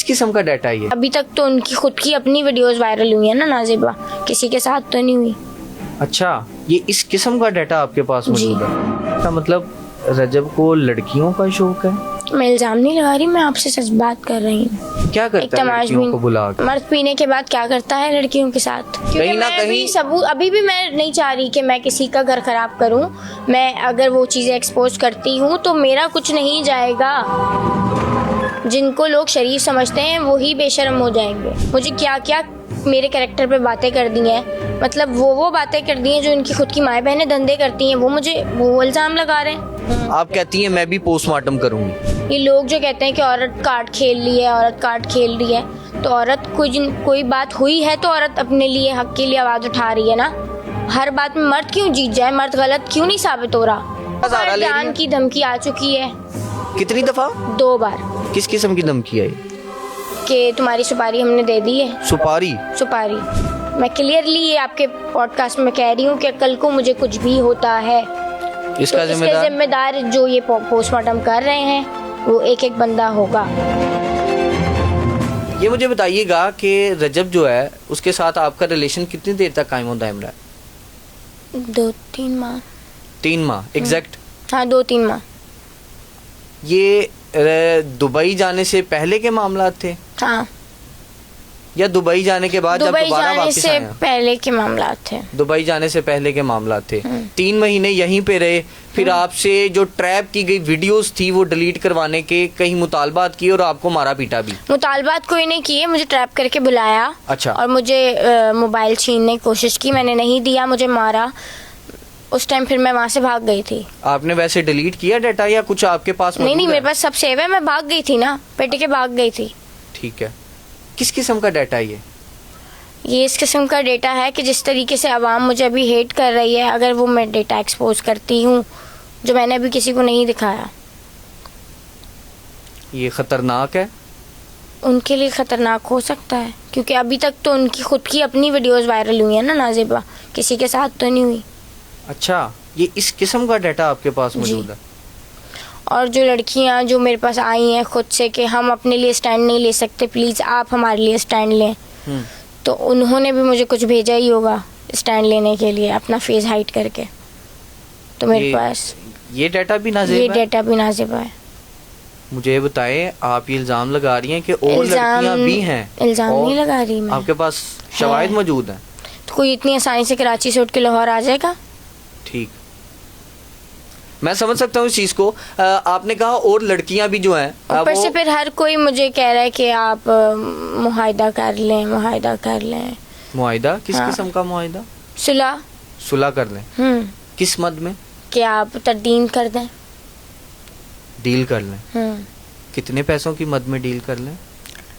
किस्म का डाटा है ये? अभी तक तो उनकी खुद की अपनी वीडियोस वायरल हुई है ना नाजिबा, किसी के साथ तो नहीं हुई। अच्छा, ये इस किस्म का डाटा आपके पास मौजूद है? इसका मतलब रजब को लड़कियों का शौक है? मैं इल्जाम नहीं लगा रही, मैं आपसे सच बात कर रही हूँ। क्या करता है लड़कियों को बुला के? मर्द पीने के बाद क्या करता है लड़कियों के साथ? कहीं ना कहीं सबूत अभी भी मैं नहीं चाह रही कि मैं किसी का घर खराब करूं। मैं अगर वो चीजें एक्सपोज करती हूं तो मेरा कुछ नहीं जाएगा। जिनको लोग शरीफ समझते हैं वही बेशर्म हो जाएंगे। मुझे क्या क्या मेरे कैरेक्टर पे बातें कर दी हैं, मतलब वो बातें कर दी हैं जो इनकी खुद की माएँ बहनें धंधे करती हैं, वो मुझे वो इल्जाम लगा रहे हैं। आप कहती हैं मैं भी पोस्टमार्टम करूंगी। ये लोग जो कहते हैं कि औरत कार्ड खेल रही है, औरत कार्ड खेल रही है, तो औरत कोई बात हुई है तो औरत अपने लिए हक के लिए आवाज उठा रही है ना। हर बात में मर्द क्यों जीत जाए? मर्द गलत क्यों नहीं साबित हो रहा? जान की धमकी आ चुकी है। कितनी दफा? 2 बार। किस किस्म की धमकी आई? कि तुम्हारी सुपारी हमने दे दी है। सुपारी? मैं क्लियरली ये आपके पॉडकास्ट में कह रही हूँ कि कल को मुझे कुछ भी होता है इसका तो इसके जिम्मेदार जो ये पोस्टमार्टम कर रहे हैं वो एक एक बंदा होगा। ये मुझे बताइएगा कि रजब जो है उसके साथ आपका रिलेशन कितनी देर तक कायम होता है इमरान? 2-3 माह। 3 माह एग्जैक्ट? हाँ, 2-3 माह। ये दुबई जाने से पहले के मामला थे? हाँ। या दुबई जाने के बाद जब दोबारा वापस आए? पहले के मामला थे। दुबई जाने से पहले के मामला थे। 3 महीने यहीं पे रहे, फिर आपसे जो ट्रैप की गई वीडियोस थी वो डिलीट करवाने के कहीं मुतालबात किए और आपको मारा पीटा भी? मुतालबात कोई नहीं किए, मुझे ट्रैप करके बुलाया। अच्छा। और मुझे मोबाइल छीनने की कोशिश की, मैंने नहीं दिया, मुझे मारा। उस टाइम फिर मैं वहाँ से भाग गई थी। आपने वैसे डिलीट किया डाटा या कुछ आपके पास? नहीं, मेरे पास सब सेव है, मैं भाग गई थी ना, पेटी के भाग गई थी। ठीक है। किस किस्म का डाटा है ये इस किस्म का डेटा है कि जिस तरीके से आवाम मुझे अभी हेट कर रही है, अगर वो मैं डेटा एक्सपोज करती हूँ जो मैंने अभी किसी को नहीं दिखाया, ये खतरनाक है? उनके लिए खतरनाक हो सकता है, क्योंकि अभी तक तो उनकी खुद की अपनी वीडियोस वायरल हुई है ना नाजिबा, किसी के साथ तो नहीं हुई। अच्छा, ये इस किस्म का डाटा आपके पास मौजूद है? और जो लड़कियां जो मेरे पास आई हैं खुद से कि हम अपने लिए स्टैंड नहीं ले सकते, प्लीज़ आप हमारे लिए स्टैंड लें, तो उन्होंने भी मुझे कुछ भेजा ही होगा स्टैंड लेने के लिए, अपना फेस हाइड करके। तो मेरे पास ये डाटा भी नाजिबा है? मुझे ये बताएं, आप ये इल्ज़ाम लगा रही हैं कि और लड़कियां भी हैं? इल्ज़ाम नहीं लगा रही मैं। आपके पास शवाहिद मौजूद हैं? तो कोई इतनी आसानी से कराची से उठ के लाहौर आ जाएगा? ठीक, मैं समझ सकता हूँ इस चीज को। आपने कहा और लड़कियां भी जो हैं, ऊपर से फिर हर कोई मुझे कह रहा है कि आप मुआहिदा कर लें। मुआहिदा? किस किस्म का मुआहिदा? सुलह कर लें? किस मद में? कि आप तरदीन कर दें, डील कर लें। कितने पैसों की मद में डील कर लें?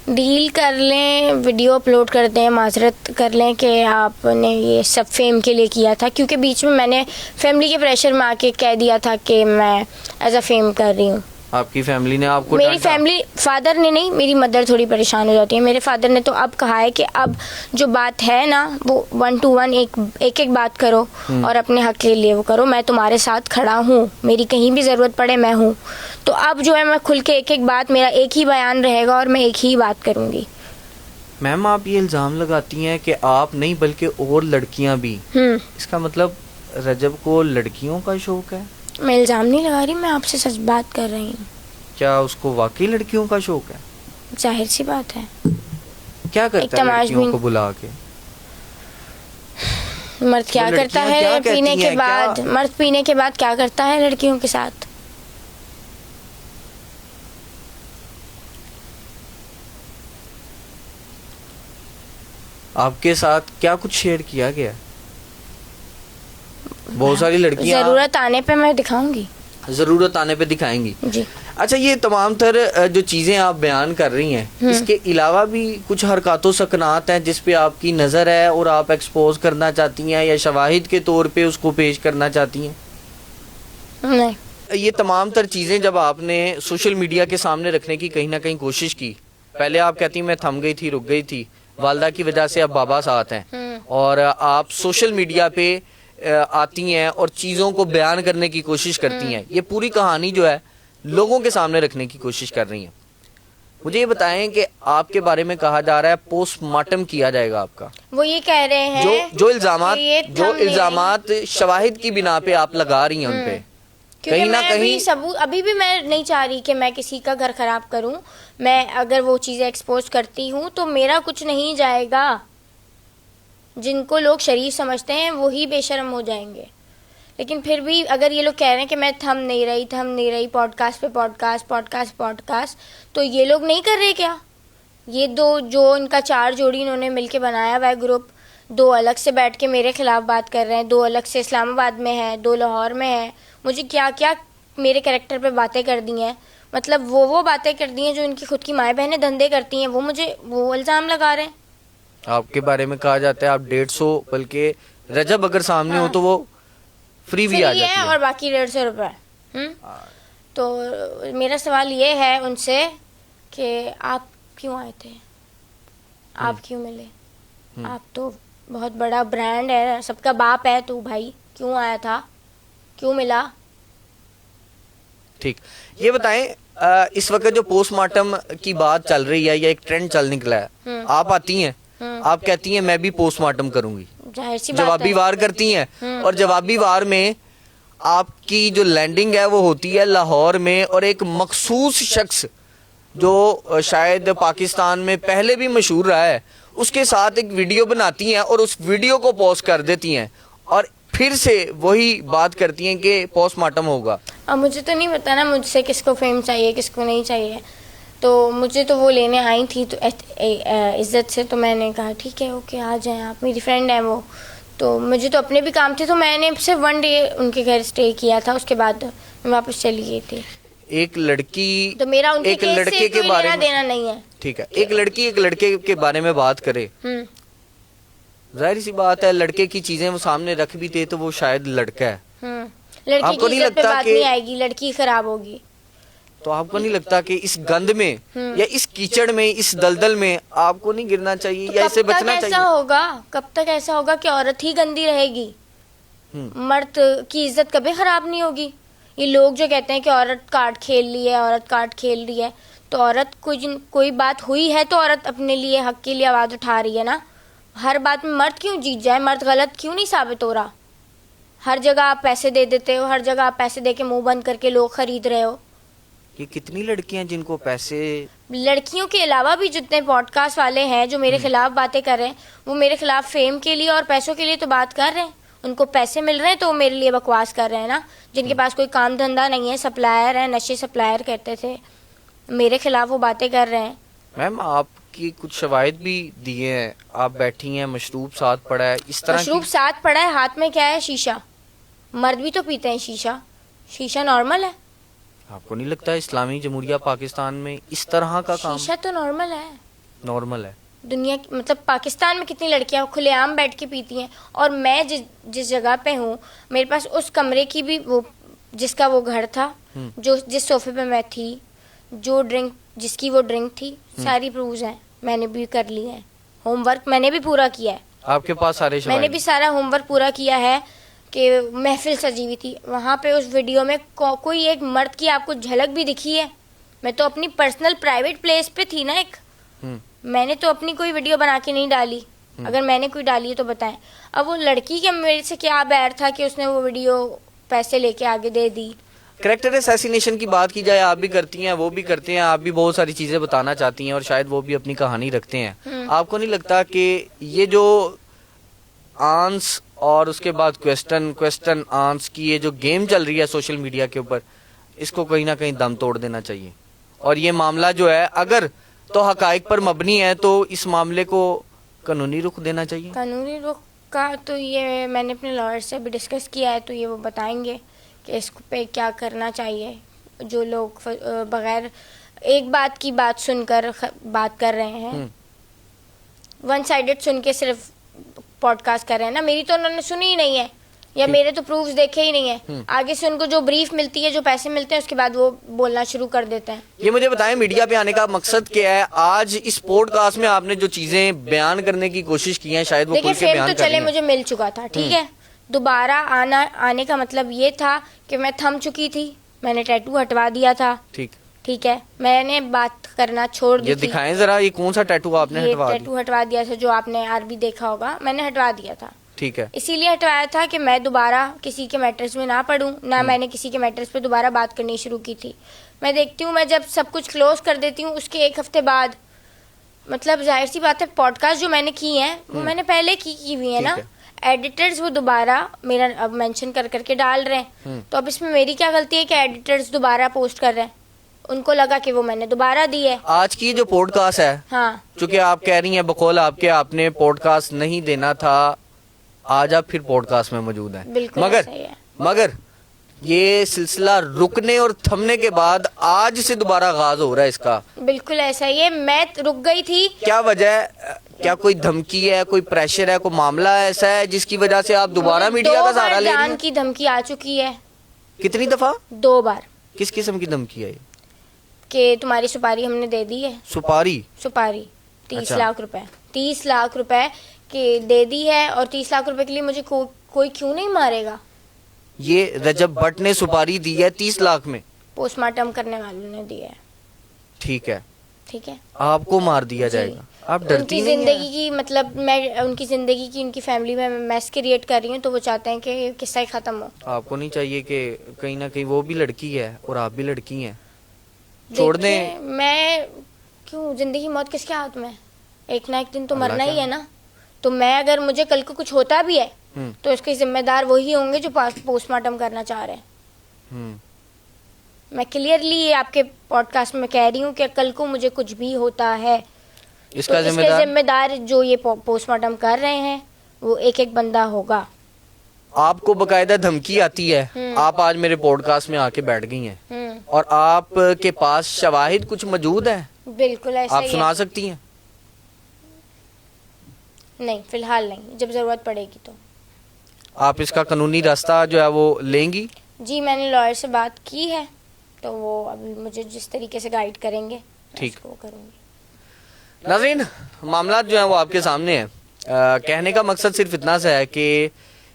वीडियो अपलोड कर दें, माजरत कर लें कि आपने ये सब फेम के लिए किया था, क्योंकि बीच में मैंने फैमिली के प्रेशर में आके कह दिया था कि मैं एज अ फेम कर रही हूँ। आपकी फैमिली ने आपको? मेरी फैमिली, फादर ने नहीं, मेरी मदर थोड़ी परेशान हो जाती है। मेरे फादर ने तो अब कहा है कि अब जो बात है ना वो 1 to 1 एक बात करो और अपने हक के लिए वो करो। मैं तुम्हारे साथ खड़ा हूँ, मेरी कहीं भी ज़रूरत पड़े मैं हूँ। तो अब जो है मैं खुल के एक बात, मेरा एक ही बयान रहेगा और मैं एक ही बात करूँगी। मैम, आप ये इल्ज़ाम लगाती हैं कि आप नहीं बल्कि और लड़कियाँ भी, इसका मतलब रजब को लड़कियों का शौक है? मैं इल्ज़ाम नहीं लगा रही, मैं आपसे सच बात कर रही हूँ। क्या उसको वाकई लड़कियों का शौक है? जाहिर सी बात है। क्या करता है लड़कियों को बुला के? मर्द क्या करता है पीने के बाद? मर्द पीने के बाद क्या करता है लड़कियों के साथ? आपके साथ क्या कुछ शेयर किया गया? बहुत सारी लड़कियां, जरूरत आने पे मैं दिखाऊंगी। जरूरत आने पे दिखाएंगी जी। अच्छा, ये तमाम तर जो चीजें आप बयान कर रही हैं, इसके अलावा भी कुछ हरकतों सकनात हैं जिस पे आपकी नजर है और आप एक्सपोज करना चाहती हैं या शवाहिद के तौर पे उसको पेश करना चाहती हैं? नहीं। ये तमाम तर चीजें जब आपने सोशल मीडिया के सामने रखने की कहीं ना कहीं कोशिश की, पहले आप कहती मैं थम गई थी, रुक गई थी, वालदा की वजह से अब बाबा साथ हैं, और आप सोशल मीडिया पे आती हैं और चीज़ों को बयान करने की कोशिश करती हैं, ये पूरी कहानी जो है लोगों के सामने रखने की कोशिश कर रही हैं। मुझे ये बताएं कि आपके बारे में कहा जा रहा है पोस्टमार्टम किया जाएगा आपका। वो ये कह रहे हैं जो कि ये इल्जामात शवाहिद की बिना पे आप लगा रही हैं उन पे, क्योंकि कहीं ना मैं कहीं अभी भी मैं नहीं चाह रही कि मैं किसी का घर खराब करूं। मैं अगर वो चीज़ें एक्सपोज करती हूं तो मेरा कुछ नहीं जाएगा। जिनको लोग शरीफ समझते हैं वही बेशर्म हो जाएंगे। लेकिन फिर भी अगर ये लोग कह रहे हैं कि मैं थम नहीं रही पॉडकास्ट पे पॉडकास्ट, तो ये लोग नहीं कर रहे क्या? ये दो जो इनका 4 जोड़ी इन्होंने मिलके बनाया हुआ है ग्रुप, 2 अलग से बैठ के मेरे खिलाफ बात कर रहे हैं, 2 अलग से इस्लामाबाद में है, 2 लाहौर में है। मुझे क्या क्या मेरे कैरेक्टर पे बातें कर दी हैं, मतलब वो बातें कर दी हैं जो इनकी खुद की माएँ बहनें धंधे करती हैं, वो मुझे वो इल्ज़ाम लगा रहे हैं। आपके बारे में कहा जाता है आप 150, बल्कि रजब अगर सामने हो तो वो फ्री भी आ जाती है और बाकी 150 रुपये। तो मेरा सवाल ये है उनसे कि आप क्यों आए थे, आप क्यों मिले? आप तो बहुत बड़ा ब्रांड है, सबका बाप है, तो भाई क्यों आया था, क्यों मिला? ठीक, ये बताएं इस वक्त जो पोस्टमार्टम की बात चल रही है या एक ट्रेंड चल निकला है, आप आती हैं, आप कहती हैं मैं भी पोस्टमार्टम करूंगी, जाहिर सी बात है। जवाबी वार करती हैं, और जवाबी वार में आपकी जो लैंडिंग है वो होती है लाहौर में, और एक मखसूस शख्स जो शायद पाकिस्तान में पहले भी मशहूर रहा है उसके साथ एक वीडियो बनाती हैं और उस वीडियो को पोस्ट कर देती हैं और फिर से वही बात करती हैं कि पोस्टमार्टम होगा। अब मुझे तो नहीं पता ना मुझसे किसको फेम चाहिए किसको नहीं चाहिए, तो मुझे तो वो लेने आई थी तो इज्जत से, तो मैंने कहा ठीक है ओके आ जाएं आप, मेरी फ्रेंड है वो, तो मुझे तो अपने भी काम थे, तो मैंने सिर्फ 1 डे उनके घर स्टे किया था, उसके बाद मैं वापस चली गई थी। एक लड़की तो मेरा उनके एक केस लड़के से के कोई बारे लेना में देना नहीं है। ठीक है, एक लड़की एक लड़के के बारे में बात करे, जाहिर सी बात है लड़के की चीजें वो सामने रख भी दे तो वो शायद लड़का है, लड़की आपको की नहीं इज्जत पे लगता बात कि नहीं आएगी, लड़की खराब होगी। तो आपको नहीं लगता कि इस गंद में या इस कीचड़ में इस दलदल में आपको नहीं गिरना चाहिए या इससे बचना चाहिए? कब तक ऐसा होगा कि औरत ही गंदी रहेगी? मर्द की इज्जत कभी खराब नहीं होगी। ये लोग जो कहते हैं कि औरत कार्ड खेल रही है, औरत कार्ड खेल रही है, तो औरत कोई बात हुई है तो औरत अपने लिए हक के लिए आवाज उठा रही है ना। हर बात में मर्द क्यों जीत जाए, मर्द गलत क्यों नहीं साबित हो रहा? हर जगह आप पैसे दे देते हो, हर जगह आप पैसे दे के मुंह बंद करके लोग खरीद रहे हो। ये कितनी लड़कियां हैं जिनको पैसे, लड़कियों के अलावा भी जितने पॉडकास्ट वाले हैं जो मेरे खिलाफ बातें कर रहे हैं, वो मेरे खिलाफ फेम के लिए और पैसों के लिए तो बात कर रहे हैं। उनको पैसे मिल रहे हैं तो वो मेरे लिए बकवास कर रहे हैं ना। जिनके पास कोई काम धंधा नहीं है, सप्लायर है, नशे सप्लायर कहते थे, मेरे खिलाफ वो बातें कर रहे हैं। मैम आपकी कुछ शवाहिद भी दिए हैं, आप बैठी हैं, मशरूब साथ पड़ा है, इस तरह मशरूब साथ पड़ा है, हाथ में क्या है? शीशा। मर्द भी तो पीते हैं शीशा, शीशा नॉर्मल है। आपको नहीं लगता इस्लामी जमहूरिया पाकिस्तान में इस तरह का काम शीशा तो नॉर्मल है? नॉर्मल है। दुनिया मतलब पाकिस्तान में कितनी लड़कियां खुलेआम बैठ के पीती हैं, और मैं जिस जगह पे हूँ मेरे पास उस कमरे की भी वो जिसका वो घर था, जो जिस सोफे पे मैं थी, जो ड्रिंक जिसकी वो ड्रिंक थी, सारी प्रूव्स हैं, मैंने भी कर ली है, होमवर्क मैंने भी पूरा किया है। आपके पास सारे शवाहिद? मैंने भी सारा होमवर्क पूरा किया है कि महफिल सजी हुई थी वहाँ पे। उस वीडियो में कोई एक मर्द की आपको झलक भी दिखी है? मैं तो अपनी पर्सनल प्राइवेट प्लेस पे थी ना एक, मैंने तो अपनी कोई वीडियो बना के नहीं डाली। अगर मैंने कोई डाली है तो बताएं। अब वो लड़की के मेरे से क्या बैर था कि उसने वो वीडियो पैसे लेके आगे दे दी? कैरेक्टर असैसिनेशन की बात की जाए, आप भी करती हैं, वो भी करते हैं, आप भी बहुत सारी चीजें बताना चाहती हैं और शायद वो भी अपनी कहानी रखते हैं। आपको नहीं लगता कि ये जो आंस और उसके बाद क्वेश्चन आंस की ये जो गेम चल रही है सोशल मीडिया के ऊपर, इसको कहीं ना कहीं दम तोड़ देना चाहिए? और ये मामला जो है अगर तो हकाइक पर मबनी है तो इस मामले को कानूनी रुख देना चाहिए? कानूनी रुख का तो ये मैंने अपने लॉयर से भी डिस्कस किया है, तो ये वो बताएंगे कि इस पे क्या करना चाहिए। जो लोग बगैर एक बात की बात सुनकर बात कर रहे हैं, वन साइडेड सुन के सिर्फ पॉडकास्ट कर रहे हैं ना, मेरी तो उन्होंने सुनी ही नहीं है या मेरे तो प्रूफ्स देखे ही नहीं है। आगे से उनको जो ब्रीफ मिलती है, जो पैसे मिलते हैं, उसके बाद वो बोलना शुरू कर देते हैं। ये मुझे बताएं मीडिया पे आने का मकसद क्या है? आज इस पॉडकास्ट में आपने जो चीजें बयान करने की कोशिश की हैं, शायद वो खुल के बयान तो चले मुझे मिल चुका था, ठीक है। दोबारा आने का मतलब ये था कि मैं थम चुकी थी, मैंने टैटू हटवा दिया था, ठीक ठीक है, मैंने बात करना छोड़ दी ये थी। दिखाएं जरा, ये कौन सा टैटू आपने ये हटवा दिया? टैटू हटवा दिया था, जो आपने आरबी देखा होगा, मैंने हटवा दिया था। ठीक है। इसीलिए हटवाया था कि मैं दोबारा किसी के मैटर्स में ना पढूं, ना मैंने किसी के मैटर्स पे दोबारा बात करनी शुरू की थी। मैं देखती हूँ, मैं जब सब कुछ क्लोज कर देती हूँ, उसके एक हफ्ते बाद, मतलब जाहिर सी बात है, पॉडकास्ट जो मैंने की है वो मैंने पहले की हुई है ठीक ना। है। एडिटर्स वो दोबारा मेरा अब मेंशन कर करके डाल रहे हैं, तो अब इसमें मेरी क्या गलती है कि एडिटर्स दोबारा पोस्ट कर रहे हैं? उनको लगा कि वो मैंने दोबारा दी है। आज की जो पॉडकास्ट है, हाँ, चूंकि आप कह रही हैं बकौल आपके आपने पॉडकास्ट नहीं देना था, आज आप फिर पॉडकास्ट में मौजूद हैं। बिल्कुल मगर सही है। मगर ये सिलसिला रुकने और थमने के बाद आज से दोबारा आगाज हो रहा है इसका। बिल्कुल ऐसा ही है, मैं रुक गई थी। क्या वजह है? क्या कोई धमकी है, कोई प्रेशर है, कोई मामला ऐसा है जिसकी वजह से आप दोबारा मुझे मीडिया का 2 बार सहारा ले रही जान हैं? की धमकी आ चुकी है। कितनी दफा? 2 बार। किस किस्म की धमकी है ये? कि तुम्हारी सुपारी हमने दे दी है। सुपारी? सुपारी 30 अच्छा। लाख रुपए, 30 लाख रुपए के दे दी है, और 30 लाख रुपए के लिए मुझे कोई क्यों नहीं मारेगा? ये रजब भट्ट ने सुपारी दी है 30 लाख में? पोस्टमार्टम करने वालों ने दिया है। ठीक है, ठीक है, आपको मार दिया जी। जाएगा? आप डरती उनकी नहीं जिंदगी हैं? की, मतलब मैं उनकी जिंदगी की, उनकी फैमिली में मैस क्रिएट कर रही हूँ, तो वो चाहते हैं कि किस्सा ही खत्म हो। आपको नहीं चाहिए कि कहीं ना कहीं वो भी लड़की है और आप भी लड़की हैं? छोड़ देखिए, दें। मैं क्यों, जिंदगी मौत किसके हाथ में है? एक ना एक दिन तो अल्लाह मरना ही का। है ना। तो मैं, अगर मुझे कल को कुछ होता भी है, तो इसके जिम्मेदार वही होंगे जो पोस्टमार्टम करना चाह रहे हैं। हम्म। मैं क्लियरली आपके पॉडकास्ट में कह रही हूँ कि कल को मुझे कुछ भी होता है, इसका तो इसके जिम्मेदार जिम्मेदार जो ये पोस्टमार्टम कर रहे हैं, वो एक एक बंदा होगा। आपको बकायदा धमकी आती है। आप आज मेरे पॉडकास्ट में आके बैठ गई हैं और आपके पास शवाहिद कुछ मौजूद है, बिल्कुल ऐसा आप ही सुना है। सकती हैं? नहीं, फिलहाल नहीं, जब जरूरत पड़ेगी तो। आप इसका कानूनी रास्ता जो है वो लेंगी? जी, मैंने लॉयर से बात की है, तो वो अभी मुझे जिस तरीके से गाइड करेंगे, मैं ठीक। उसको करूंगी। नाज़रीन, मामला जो है वो आपके सामने है। कहने का मकसद सिर्फ इतना सा है कि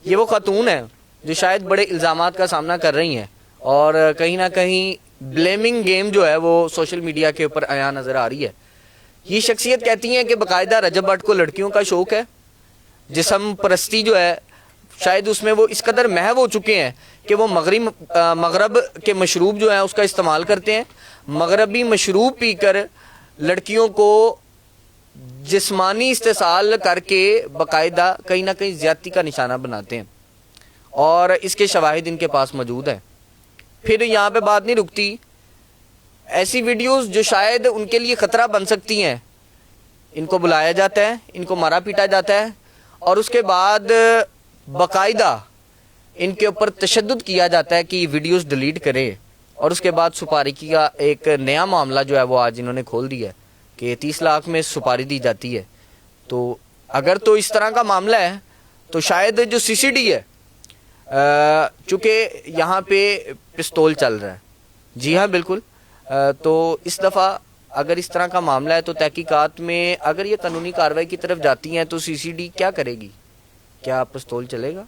ये वो खातून है जो शायद बड़े इल्जामात का सामना कर रही हैं, और कहीं ना कहीं ब्लेमिंग गेम जो है वो सोशल मीडिया के ऊपर आया नजर आ रही है। ये शख्सियत कहती है कि बाकायदा रजब भट्ट को लड़कियों का शौक है, जिस्म परस्ती जो है शायद उसमें वो इस कदर महव हो चुके हैं कि वो मगरब के मशरूब जो है उसका इस्तेमाल करते हैं। मगरबी मशरूब पीकर लड़कियों को जिस्मानी इस्तेसाल करके बाकायदा कहीं ना कहीं ज्यादती का निशाना बनाते हैं, और इसके शवाहिद इनके पास मौजूद है। फिर यहाँ पे बात नहीं रुकती, ऐसी वीडियोस जो शायद उनके लिए खतरा बन सकती हैं, इनको बुलाया जाता है, इनको मारा पीटा जाता है, और उसके बाद बाकायदा इनके ऊपर तशद्दुद किया जाता है कि ये वीडियोस डिलीट करे, और उसके बाद सुपारी का एक नया मामला जो है वो आज इन्होंने खोल दिया है कि 30 लाख में सुपारी दी जाती है। तो अगर तो इस तरह का मामला है तो शायद जो सीसीडी है, चूंकि यहाँ पे पिस्तौल चल रहा है, जी हाँ बिल्कुल, तो इस दफ़ा अगर इस तरह का मामला है तो तहकीकात में अगर ये कानूनी कार्रवाई की तरफ जाती हैं तो सीसीडी क्या करेगी? क्या पिस्तौल चलेगा?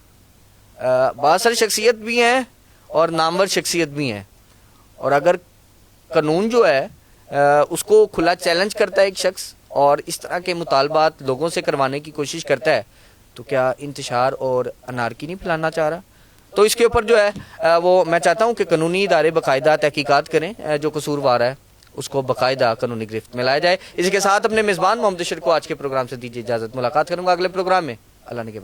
बहुत सारी शख्सियत भी हैं और नामवर शख्सियत भी हैं, और अगर कानून जो है उसको खुला चैलेंज करता है एक शख्स और इस तरह के मुतालबात लोगों से करवाने की कोशिश करता है, तो क्या इंतशार और अनारकी नहीं फैलाना चाह रहा? तो इसके ऊपर जो है वो मैं चाहता हूँ कि कानूनी इदारे बाकायदा तहकीकात करें, जो कसूरवार है उसको बाकायदा कानूनी गिरफ्त में लाया जाए। इसके साथ अपने मेज़बान मोहम्मद अशर को आज के प्रोग्राम से दीजिए इजाज़त। मुलाकात करूँगा अगले प्रोग्राम में। अल्लाह ने के बाद।